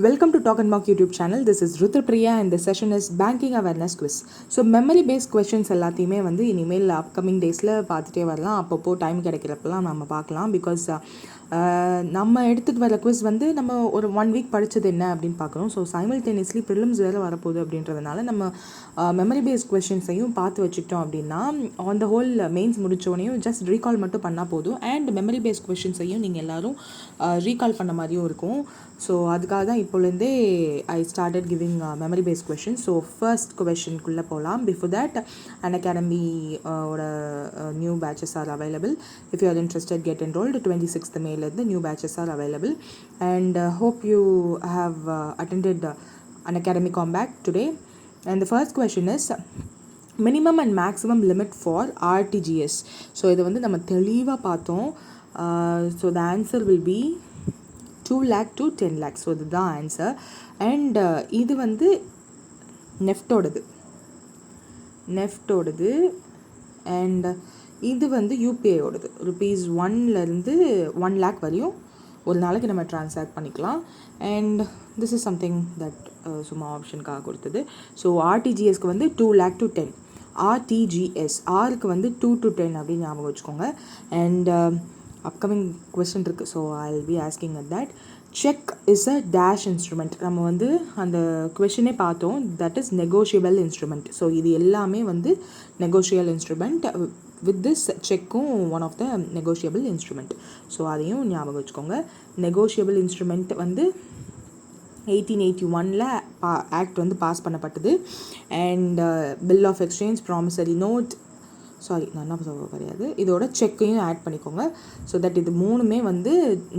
Welcome to Talk and Mock YouTube channel. This is Rudrapriya and this session is Banking Awareness Quiz. So memory based questions எல்லாத்தையுமே வந்து இனிமேல் upcoming டேஸில் பார்த்துட்டே வரலாம். அப்பப்போ time கிடைக்கிறப்பெல்லாம் நம்ம பார்க்கலாம். பிகாஸ் நம்ம எடுத்துகிட்டு வர குவிஸ் வந்து நம்ம ஒரு 1 வீக் படித்தது என்ன அப்படின்னு பார்க்குறோம். ஸோ சைமல்டேனியஸ்லி ப்ரிலிம்ஸ் வேறு வரப்போகுது அப்படின்றதுனால நம்ம மெமரி பேஸ்ட் கொஷின்ஸையும் பார்த்து வச்சுக்கிட்டோம் அப்படின்னா ஆன் த ஹோல் மெயின்ஸ் முடித்தோடனையும் ஜஸ்ட் ரீகால் மட்டும் பண்ணால் போதும். அண்ட் மெமரி பேஸ்ட் கொஷின்ஸையும் நீங்கள் எல்லோரும் ரீகால் பண்ண மாதிரியும் இருக்கும். ஸோ அதுக்காக தான் இப்போலேருந்தே I started giving memory based question. So first கொஷின்குள்ளே போகலாம். பிஃபோர் தேட் Unacademy ஓட new batches are available. If you are interested get enrolled. 26th Mayலேருந்து new batches are available. And hope you have attended Unacademy Combat today. And the first question is minimum and maximum limit for RTGS. So இதை வந்து நம்ம தெளிவாக பார்த்தோம். So the answer will be 2 lakh to 10 lakh. So இதுதான் answer. And இது வந்து நெஃப்டோடது and இது வந்து யூபிஐயோடது. ருபீஸ் 1லேருந்து 1 lakh வரையும் ஒரு நாளைக்கு நம்ம ட்ரான்சாக்ட் பண்ணிக்கலாம். And this is something that சும்மா ஆப்ஷனுக்காக கொடுத்தது. ஸோ ஆர்டிஜிஎஸ்க்கு வந்து 2 lakh to 10. ஆர்டிஜிஎஸ் ஆருக்கு வந்து 2 to 10 அப்படின்னு ஞாபகம் வச்சுக்கோங்க. அண்ட் அப்கமிங் கொஸ்டின் இருக்குது. So I will be asking at that. Cheque is a dash instrument. நம்ம வந்து அந்த கொஷினே பார்த்தோம். That is negotiable instrument. So இது எல்லாமே வந்து நெகோஷியபிள் இன்ஸ்ட்ருமெண்ட். வித் திஸ் செக்கும் one of the negotiable instrument. So அதையும் ஞாபகம் வச்சுக்கோங்க. நெகோஷியபிள் இன்ஸ்ட்ருமெண்ட் வந்து 1881 ஆக்ட் வந்து பாஸ் பண்ணப்பட்டது. And bill of exchange, promissory note, நான் என்ன சொல்ல கிடையாது, இதோட செக்கையும் ஆட் பண்ணிக்கோங்க. ஸோ தட் இது மூணுமே வந்து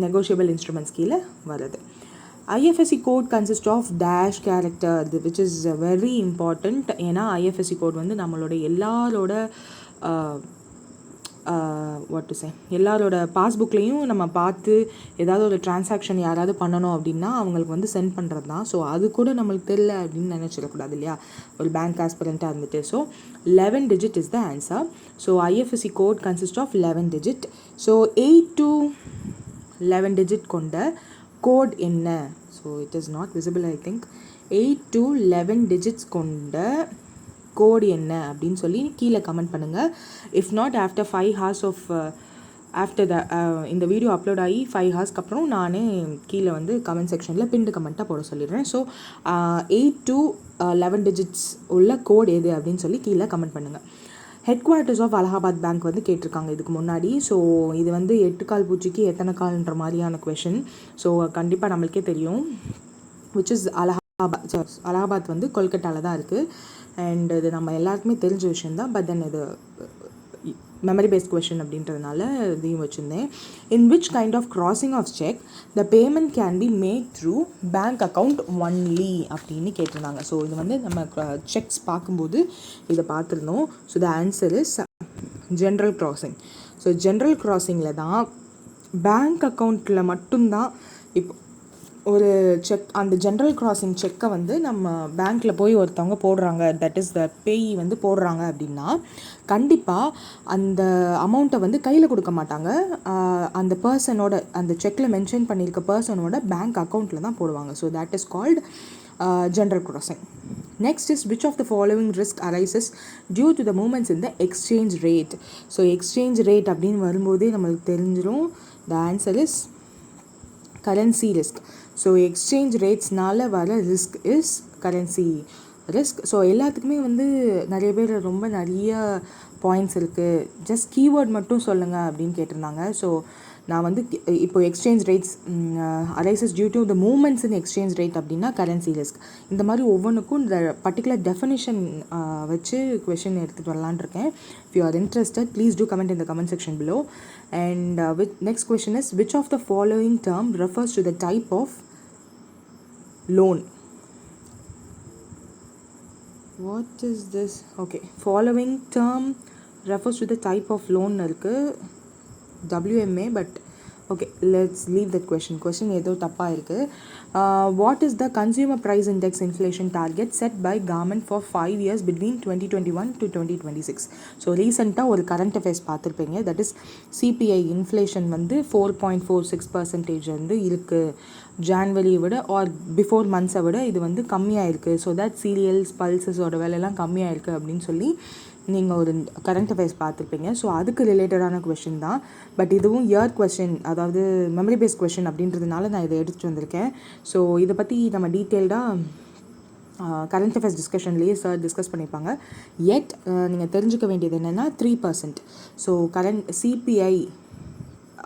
நெகோஷியபிள் இன்ஸ்ட்ருமெண்ட்ஸ் கீழே வருது. IFSC code consist of dash character, which is very important. ஏன்னா IFSC கோட் வந்து நம்மளோட எல்லாரோட எல்லாரோட பாஸ்புக்லேயும் நம்ம பார்த்து ஏதாவது ஒரு டிரான்சாக்ஷன் யாராவது பண்ணணும் அப்படின்னா அவங்களுக்கு வந்து சென்ட் பண்ணுறது தான். ஸோ அது கூட நம்மளுக்கு தெரியல அப்படின்னு நினச்சிடக்கூடாது இல்லையா, ஒரு பேங்க் ஆஸ்பிரண்ட்டாக இருந்துட்டு. So 11 digit is the answer. So IFSC code consist of 11 digit. So 8 to 11 digit கொண்ட கோட் என்ன? So it is not visible I think. 8 to 11 digits கொண்ட கோடு என்ன அப்படின்னு சொல்லி கீழே கமெண்ட் பண்ணுங்கள். If not after 5 hours of after the இந்த video upload ஆகி 5 hours அப்புறம் நானே கீழே வந்து கமெண்ட் செக்ஷனில் பின்டு கமெண்ட்டாக போட சொல்லிடுறேன். ஸோ 8 to 11 digits உள்ள கோடு எது அப்படின்னு சொல்லி கீழே கமெண்ட் பண்ணுங்கள். Headquarters of Allahabad bank வந்து கேட்டிருக்காங்க இதுக்கு முன்னாடி. ஸோ இது வந்து 8 கால் பூச்சிக்கு எத்தனை கால்ன்ற மாதிரியான கொஷின். ஸோ கண்டிப்பாக நம்மளுக்கே தெரியும். விச் இஸ் அலகாபாத் வந்து கொல்கட்டாவில் தான் இருக்குது. அண்ட் இது நம்ம எல்லாருக்குமே தெரிஞ்ச விஷயந்தான். பட் தென் இது மெமரி பேஸ்ட் கொஷின் அப்படின்றதுனால இதையும் வச்சுருந்தேன். In which kind of crossing of cheque the payment can be make through bank account only அப்படின்னு கேட்டிருந்தாங்க. ஸோ இது வந்து நம்ம செக்ஸ் பார்க்கும்போது இதை பார்த்துருந்தோம். So the answer is general crossing. So general கிராசிங்கில் தான் பேங்க் அக்கௌண்ட்டில் மட்டும்தான் இப்போ ஒரு செக், அந்த ஜென்ரல் கிராசிங் செக்கை வந்து நம்ம பேங்க்கில் போய் ஒருத்தவங்க போடுறாங்க, தட் இஸ் த பேய் வந்து போடுறாங்க அப்படின்னா கண்டிப்பாக அந்த அமௌண்ட்டை வந்து கையில் கொடுக்க மாட்டாங்க. அந்த பர்சனோட, அந்த செக்கில் மென்ஷன் பண்ணியிருக்க பர்சனோட பேங்க் அக்கௌண்ட்டில் தான் போடுவாங்க. So that is called general crossing. Next is which of the following risk arises due to the moments in the exchange rate. So exchange rate அப்படின்னு வரும்போதே நம்மளுக்கு தெரிஞ்சிடும். The answer is currency risk. So exchange ரேட்ஸ்னால வர risk is currency risk. So எல்லாத்துக்குமே வந்து நிறைய பேர் ரொம்ப நிறைய பாயிண்ட்ஸ் இருக்குது, ஜஸ்ட் கீவேர்ட் மட்டும் சொல்லுங்கள் அப்படின்னு கேட்டிருந்தாங்க. ஸோ நான் வந்து இப்போ exchange rates arises due to the moments in exchange rate அப்படின்னா கரன்சி ரிஸ்க். இந்த மாதிரி ஒவ்வொன்றுக்கும் இந்த பர்டிகுலர் டெஃபினிஷன் வச்சு கொஷின் எடுத்துகிட்டு வரலான் இருக்கேன். If you are interested please do comment in the comment section below. And next question is which of the following term refers to the type of loan? What is this? Okay, following term refers to the type of loan இருக்கு WMA, but okay, let's leave that question ஏதோ தப்பாக இருக்குது. What is the consumer price index inflation target set by government for 5 years between 2021 to 2026? So ரீசெண்டாக ஒரு current affairs பார்த்துருப்பீங்க. That is CPI inflation வந்து 4.46% வந்து இருக்குது ஜான்வரியை விட ஆர் பிஃபோர் மந்த்ஸை விட இது வந்து கம்மியாக இருக்குது. ஸோ தட் சீரியல்ஸ் பல்சஸோட விலையெல்லாம் கம்மியாக இருக்குது அப்படின்னு சொல்லி நீங்கள் ஒரு கரண்ட் அஃபேர்ஸ் பார்த்துருப்பீங்க. ஸோ அதுக்கு ரிலேட்டடான கொஷின் தான். பட் இதுவும் இயர் கொஷின், அதாவது மெமரி பேஸ்ட் கொஷின் அப்படின்றதுனால நான் இதை எடுத்துகிட்டு வந்திருக்கேன். ஸோ இதை பற்றி நம்ம டீட்டெயில்டாக கரண்ட் அஃபேர்ஸ் டிஸ்கஷன்லேயே சார் டிஸ்கஸ் பண்ணியிருப்பாங்க. எட் நீங்கள் தெரிஞ்சுக்க வேண்டியது என்னென்னா 3%. ஸோ சிபிஐ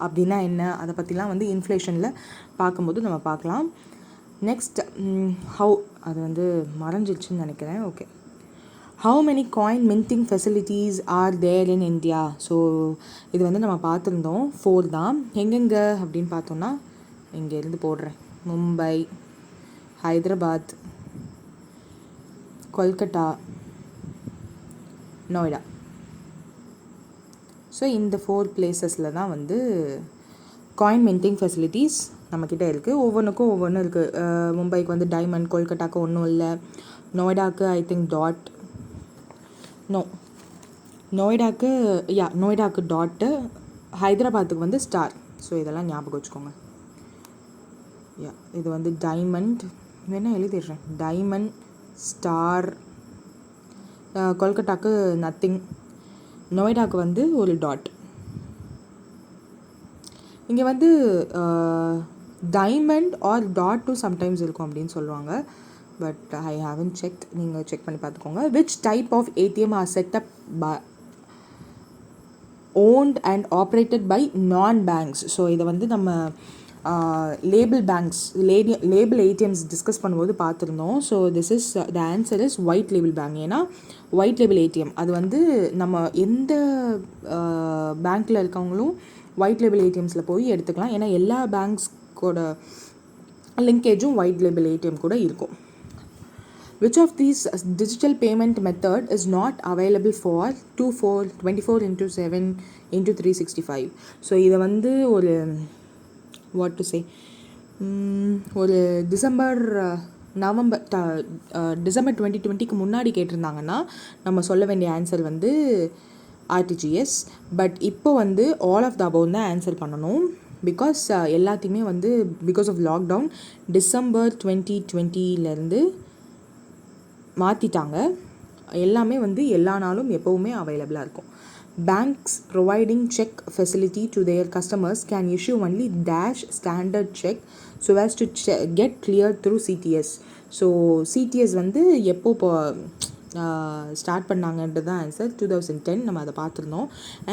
அப்படின்னா என்ன, அதை பற்றிலாம் வந்து இன்ஃப்ளேஷனில் பார்க்கும்போது நம்ம பார்க்கலாம். நெக்ஸ்ட் அது வந்து மறைஞ்சிடுச்சுன்னு நினைக்கிறேன். Okay, how many coin minting facilities are there in India? So இது வந்து நம்ம பார்த்துருந்தோம், 4 தான். எங்கெங்கே அப்படின்னு பார்த்தோன்னா இங்கேருந்து போடுறேன். மும்பை, ஹைதராபாத், கொல்கட்டா, நோய்டா. ஸோ இந்த 4 பிளேசஸில் தான் வந்து காயின் மின்டிங் ஃபெசிலிட்டிஸ் நம்மக்கிட்ட இருக்குது. ஒவ்வொன்றுக்கும் ஒவ்வொன்றும் இருக்குது. மும்பைக்கு வந்து டைமண்ட், கொல்கட்டாவுக்கு ஒன்றும் இல்லை, நோய்டாவுக்கு ஐ திங்க் டாட், நோய்டாவுக்கு டாட்டு, ஹைதராபாத்துக்கு வந்து ஸ்டார். ஸோ இதெல்லாம் ஞாபகம் வச்சுக்கோங்க. இது வந்து டைமண்ட், வேணால் எழுதிடுறேன், டைமண்ட், ஸ்டார். கொல்கட்டாவுக்கு நத்திங், நோய்டாவுக்கு வந்து ஒரு டாட். இங்கே வந்து டைமண்ட் ஆர் டாட்டும் சம்டைம்ஸ் இருக்கும் அப்படின்னு சொல்லுவாங்க. பட் ஐ ஹாவன் செக், நீங்கள் செக் பண்ணி பார்த்துக்கோங்க. Which type of ATM are set up owned and operated by நான் பேங்க்ஸ்? ஸோ இதை வந்து நம்ம லேபிள் ஏடிஎம்ஸ் டிஸ்கஸ் பண்ணும்போது பார்த்துருந்தோம். So this is the answer is white label bank. ஏன்னா ஒயிட் லேபிள் ஏடிஎம் அது வந்து நம்ம எந்த பேங்க்கில் இருக்கவங்களும் ஒயிட் லேபிள் ஏடிஎம்ஸில் போய் எடுத்துக்கலாம். ஏன்னா எல்லா பேங்க்ஸ்கோட லிங்கேஜும் ஒயிட் லேபிள் ஏடிஎம் கூட இருக்கும். Which of these digital payment method is not available for 24/7/365? So இதை வந்து ஒரு வாட் டு சே, ஒரு டிசம்பர் 2020க்கு முன்னாடி கேட்டிருந்தாங்கன்னா நம்ம சொல்ல வேண்டிய ஆன்சர் வந்து ஆர்டிஜிஎஸ். பட் இப்போ வந்து ஆல் ஆஃப் த அபவ் தான் ஆன்சர் பண்ணணும். பிகாஸ் எல்லாத்தையுமே வந்து பிகாஸ் ஆஃப் லாக்டவுன் டிசம்பர் 2020 மாற்றிட்டாங்க. எல்லாமே வந்து எல்லா நாளும் எப்போவுமே அவைலபிளாக இருக்கும். Banks providing check facility to their customers can issue only dash standard check so as to get clear through CTS. So CTS வந்து எப்போ ஸ்டார்ட் பண்ணாங்கன்றது தான் ஆன்சர். 2010 நம்ம அதை பார்த்துருந்தோம்.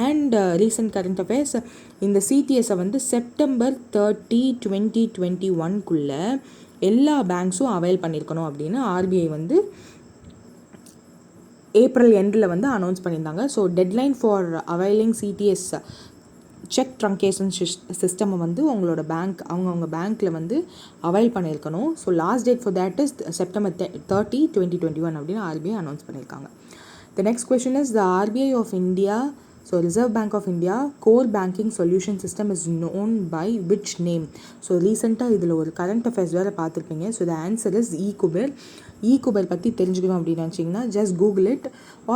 அண்ட் ரீசன்ட் கரண்ட் அஃபேர்ஸ், இந்த சிடிஎஸை வந்து செப்டம்பர் 30, 2021 எல்லா பேங்க்ஸும் அவைல் பண்ணியிருக்கணும் அப்படின்னு ஆர்பிஐ வந்து ஏப்ரல் எண்டில் வந்து அனௌன்ஸ் பண்ணியிருந்தாங்க. So deadline for availing CTS cheque truncation சிஸ்டமை வந்து உங்களோட பேங்க் அவங்க பேங்க்கில் வந்து அவைல் பண்ணியிருக்கணும். So last date for that is September 30, 2021 அப்படின்னு ஆர்பிஐ அனௌன்ஸ் பண்ணியிருக்காங்க. The next question is the RBI of India, so Reserve Bank of India core banking solution system is known by which name? So ரீசெண்டாக இதில் ஒரு current affairs வேறு பார்த்துருப்பீங்க. So the answer is eKuber. EKuber பற்றி தெரிஞ்சுக்கணும் அப்படின்னு நினச்சிங்கன்னா ஜஸ்ட் கூகுள் இட்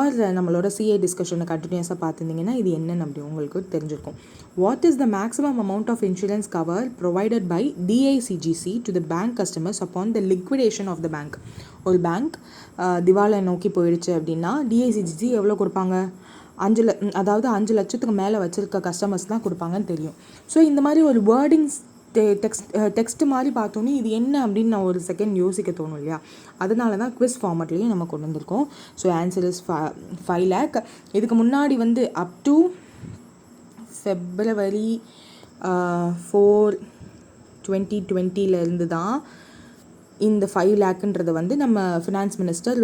ஆர் நம்மளோட சிஏ டிஸ்கஷனை கண்டினியூஸாக பார்த்துருந்தீங்கன்னா இது என்னென்னு அப்படி உங்களுக்கு தெரிஞ்சிருக்கும். What is the maximum amount of insurance cover provided by DICGC to the bank customers upon the liquidation of the bank? ஒரு பேங்க் திவாலை நோக்கி போயிடுச்சு அப்படின்னா டிஐசிஜிசி எவ்வளோ கொடுப்பாங்க? 5 லட்சத்துக்கு மேலே வச்சுருக்க கஸ்டமர்ஸ் தான் கொடுப்பாங்கன்னு தெரியும். ஸோ இந்த மாதிரி ஒரு வேர்டிங்ஸ் டெக்ஸ்ட் மாதிரி பார்த்தோன்னே இது என்ன அப்படின்னு நான் ஒரு செகண்ட் யோசிக்க தோணும் இல்லையா? அதனால தான் குவிஸ் ஃபார்மேட்லேயும் நம்ம கொண்டு வந்திருக்கோம். So answer is 5 lakh. இதுக்கு முன்னாடி வந்து அப் டு February 4, 2020 தான் இந்த 5 lakhன்றதை வந்து நம்ம ஃபினான்ஸ் மினிஸ்டர்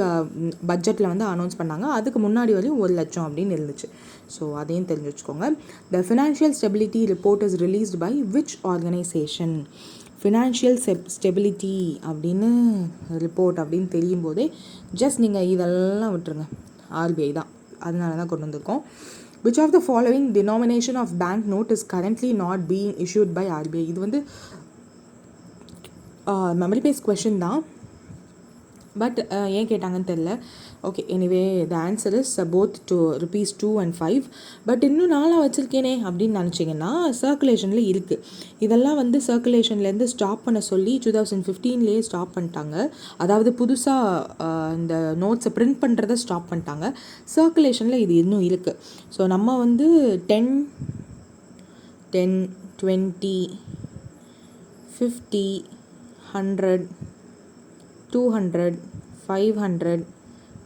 பட்ஜெட்டில் வந்து அனௌன்ஸ் பண்ணாங்க. அதுக்கு முன்னாடி வரையும் 1 லட்சம் அப்படின்னு இருந்துச்சு. ஸோ அதையும் தெரிஞ்சு வச்சுக்கோங்க. The financial stability report is released by which organisation? Financial stability அப்படின்னு ரிப்போர்ட் அப்படின்னு தெரியும் போதே ஜஸ்ட் நீங்கள் இதெல்லாம் விட்டுருங்க, ஆர்பிஐ தான். அதனால தான் கொண்டு வந்திருக்கோம். Which of the following denomination of bank note is currently not being issued by RBI? இது வந்து மெமரி பேஸ் கொஷின் தான். பட் ஏன் கேட்டாங்கன்னு தெரில. Okay, anyway the answer is both to ₹2 and 5. But இன்னும் நாளாக வச்சுருக்கேனே அப்படின்னு நினச்சிங்கன்னா சர்க்குலேஷனில் இருக்குது. இதெல்லாம் வந்து சர்க்குலேஷன்லேருந்து ஸ்டாப் பண்ண சொல்லி 2015 ஸ்டாப் பண்ணிட்டாங்க. அதாவது புதுசாக இந்த நோட்ஸை பிரிண்ட் பண்ணுறதை ஸ்டாப் பண்ணிட்டாங்க. சர்க்குலேஷனில் இது இன்னும் இருக்குது. ஸோ நம்ம வந்து 10, 20, 50, 100, 200, 500,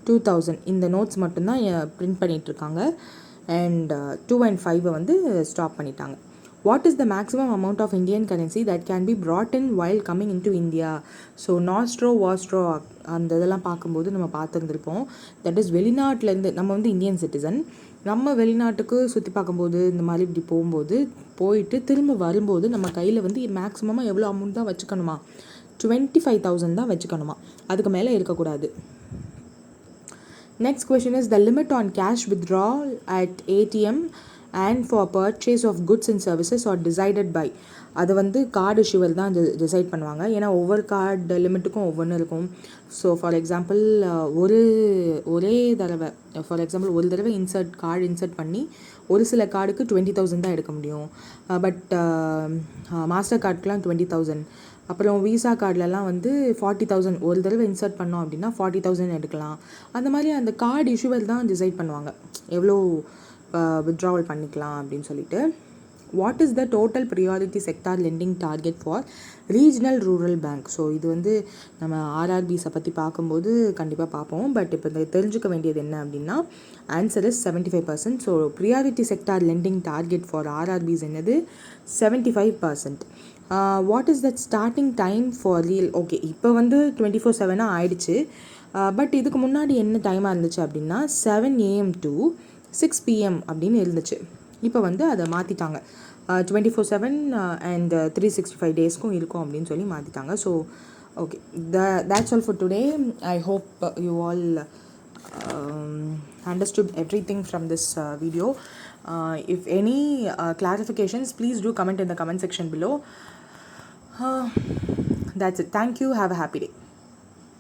2000 இந்த நோட்ஸ் மட்டும்தான் பிரிண்ட் பண்ணிகிட்ருக்காங்க. அண்ட் 2 and 5 வந்து ஸ்டாப் பண்ணிட்டாங்க. What is the maximum amount of Indian currency that can be brought in while coming into India? So nostro vostro அந்த இதெல்லாம் பார்க்கும்போது நம்ம பார்த்துருந்துருப்போம். தட் இஸ் வெளிநாட்டிலேருந்து நம்ம வந்து இந்தியன் சிட்டிசன், நம்ம வெளிநாட்டுக்கு சுற்றி பார்க்கும்போது இந்த மாதிரி இப்படி போயிட்டு திரும்ப வரும்போது நம்ம கையில் வந்து மேக்ஸிமமாக எவ்வளோ அமௌண்ட் தான் வச்சுக்கணுமா? 25,000 தான் வச்சுக்கணுமா, அதுக்கு மேலே இருக்கக்கூடாது. Next question is the limit on cash withdrawal at ATM and for purchase of goods and services are decided by. அது வந்து கார்டு இஷ்யூவர் தான் டிசைட் பண்ணுவாங்க. ஏன்னா ஒவ்வொரு கார்டு லிமிட்டுக்கும் ஒவ்வொன்று இருக்கும். ஸோ ஃபார் எக்ஸாம்பிள் ஒரே தடவை ஒரு தடவை கார்டு இன்சர்ட் பண்ணி ஒரு சில கார்டுக்கு 20,000 தான் எடுக்க முடியும். பட் மாஸ்டர் கார்டுக்கெலாம் 20,000. அப்புறம் விசா கார்டிலலாம் வந்து 40,000 ஒரு தடவை இன்சர்ட் பண்ணோம் அப்படின்னா 40,000 எடுக்கலாம். அந்த மாதிரி அந்த கார்டு இஷ்யூவர் தான் டிசைட் பண்ணுவாங்க எவ்வளோ வித்ட்ராவல் பண்ணிக்கலாம் அப்படின்னு சொல்லிட்டு. What is the total priority sector lending target for regional rural bank? So இது வந்து நம்ம ஆர்ஆர்பிஸை பற்றி பார்க்கும்போது கண்டிப்பாக பார்ப்போம். பட் இப்போ இந்த தெரிஞ்சுக்க வேண்டியது என்ன அப்படின்னா answer is 75%. So priority sector lending target for RRBs என்னது 75%. What is that starting time for reel? Okay, இப்போ வந்து 24/7 ஆயிடுச்சு. பட் இதுக்கு முன்னாடி என்ன டைமாக இருந்துச்சு அப்படின்னா 7 AM to 6 PM அப்படின்னு இருந்துச்சு. இப்போ வந்து அதை மாற்றிட்டாங்க. 24/7 அண்ட் 365 டேஸ்க்கும் இருக்கும் அப்படின்னு சொல்லி மாற்றிட்டாங்க. So okay, that's all for today. I hope you all understood everything from this video. If any clarifications, please do comment in the comment section below. That's it. Thank you. Have a happy day.